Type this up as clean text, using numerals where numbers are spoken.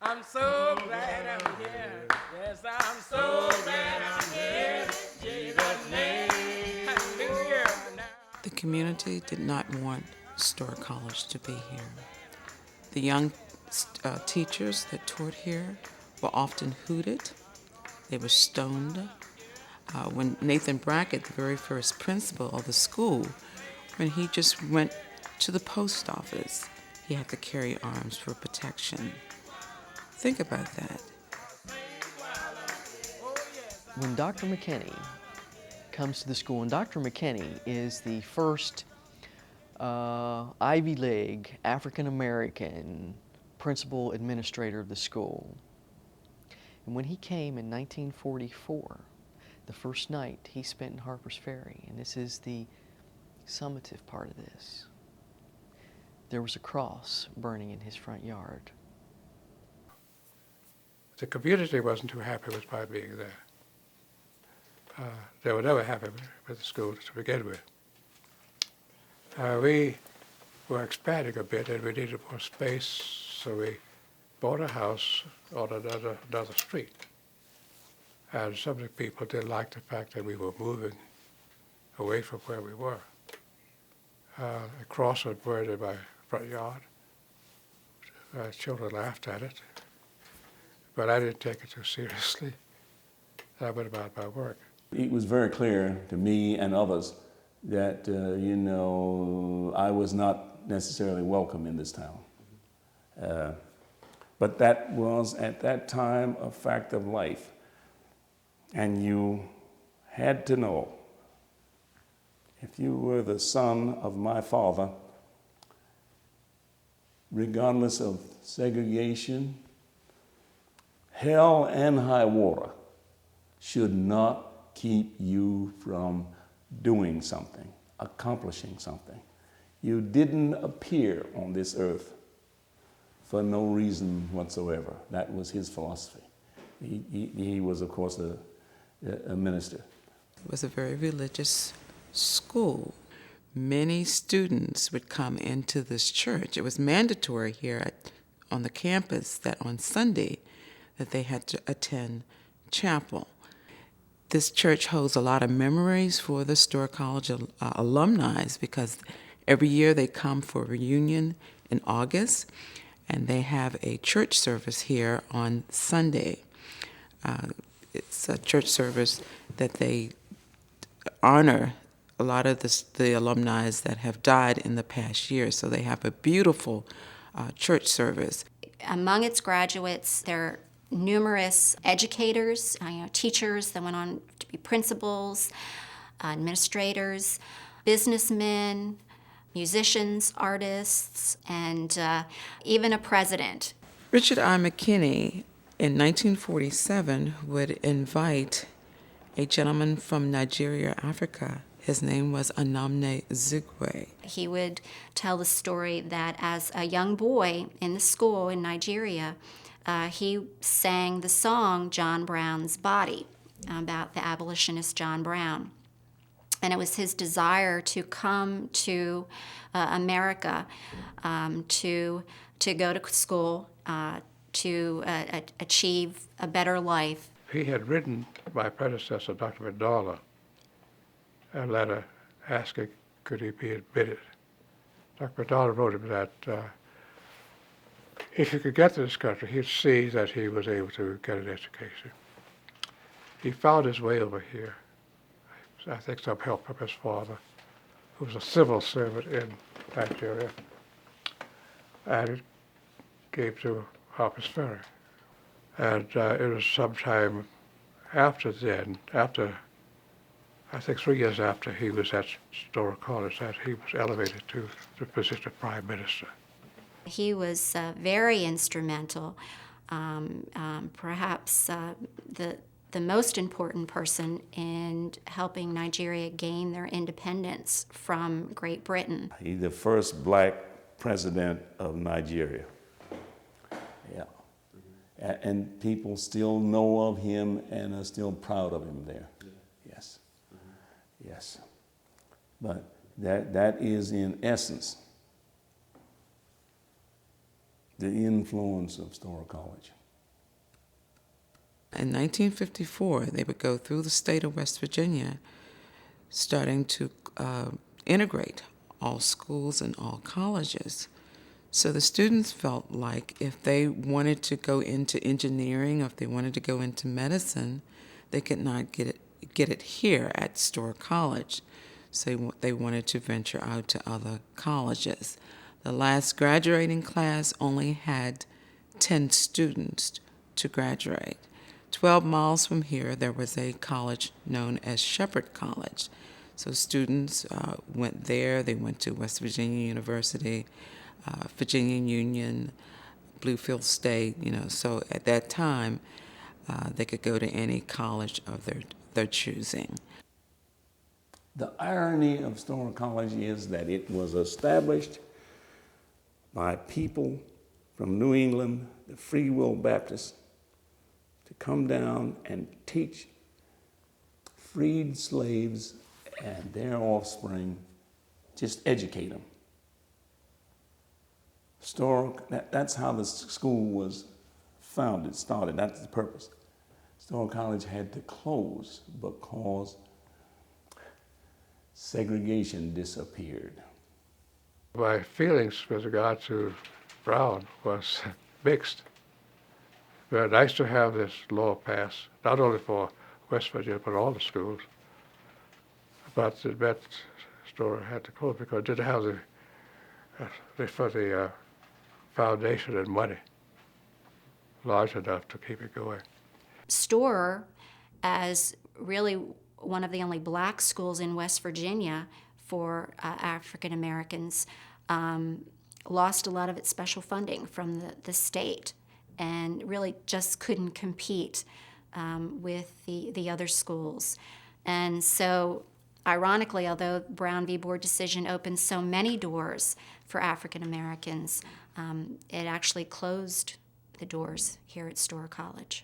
I'm so glad I'm here. Yes, I'm so glad I'm here. Jesus' name. Hallelujah. The community did not want Storer College to be here. The young teachers that taught here were often hooted. They were stoned. When Nathan Brackett, the very first principal of the school, when he just went to the post office, he had to carry arms for protection. Think about that. When Dr. McKinney comes to the school, and Dr. McKinney is the first Ivy League African-American principal administrator of the school. And when he came in 1944, the first night he spent in Harper's Ferry, and this is the summative part of this, there was a cross burning in his front yard. The community wasn't too happy with my being there. They were never happy with the school to begin with. We were expanding a bit and we needed more space, so we bought a house on another street. And some of the people didn't like the fact that we were moving away from where we were. A cross was burned in my front yard. Children laughed at it, but I didn't take it too seriously. I went about my work. It was very clear to me and others that, I was not necessarily welcome in this town. But that was, at that time, a fact of life. And you had to know, if you were the son of my father, regardless of segregation, hell and high water should not keep you from doing something, accomplishing something. You didn't appear on this earth for no reason whatsoever. That was his philosophy. He was, of course, a minister. It was a very religious school. Many students would come into this church. It was mandatory here on the campus that on Sunday that they had to attend chapel. This church holds a lot of memories for the Storer College alumni because every year they come for a reunion in August, and they have a church service here on Sunday. It's a church service that they honor a lot of the alumni that have died in the past year, so they have a beautiful church service. Among its graduates, there are numerous educators, teachers that went on to be principals, administrators, businessmen, musicians, artists, and even a president. Richard I. McKinney, in 1947, would invite a gentleman from Nigeria, Africa. His name was Anamne Zigwe. He would tell the story that as a young boy in the school in Nigeria, he sang the song John Brown's Body about the abolitionist John Brown. And it was his desire to come to America, to go to school, to achieve a better life. He had written my predecessor, Dr. McDowell, a letter asking could he be admitted. Dr. McDowell wrote him that if he could get to this country, he'd see that he was able to get an education. He found his way over here. I think some help from his father, who was a civil servant in Nigeria, and it came to Harper's Ferry. And it was sometime after then, I think 3 years after he was at Storer College, that he was elevated to the position of Prime Minister. He was very instrumental, perhaps the most important person in helping Nigeria gain their independence from Great Britain. He's the first black president of Nigeria. Yeah. And people still know of him and are still proud of him there. Yes. Yes. But that is in essence the influence of Storer College? In 1954, they would go through the state of West Virginia, starting to integrate all schools and all colleges. So the students felt like if they wanted to go into engineering, or if they wanted to go into medicine, they could not get it here at Storer College. So they wanted to venture out to other colleges. The last graduating class only had 10 students to graduate. 12 miles from here, there was a college known as Shepherd College. So students went there. They went to West Virginia University, Virginia Union, Bluefield State. So at that time, they could go to any college of their choosing. The irony of Storer College is that it was established by people from New England, the Free Will Baptists, to come down and teach freed slaves and their offspring, just educate them. That's how the school was started, that's the purpose. Storer College had to close because segregation disappeared. My feelings with regard to Brown was mixed. Very nice to have this law passed, not only for West Virginia, but all the schools. But it meant Storer had to close because it didn't have the foundation and money large enough to keep it going. Storer, as really one of the only black schools in West Virginia for African Americans, lost a lot of its special funding from the state and really just couldn't compete with the other schools. And so, ironically, although Brown v. Board decision opened so many doors for African Americans, it actually closed the doors here at Storer College.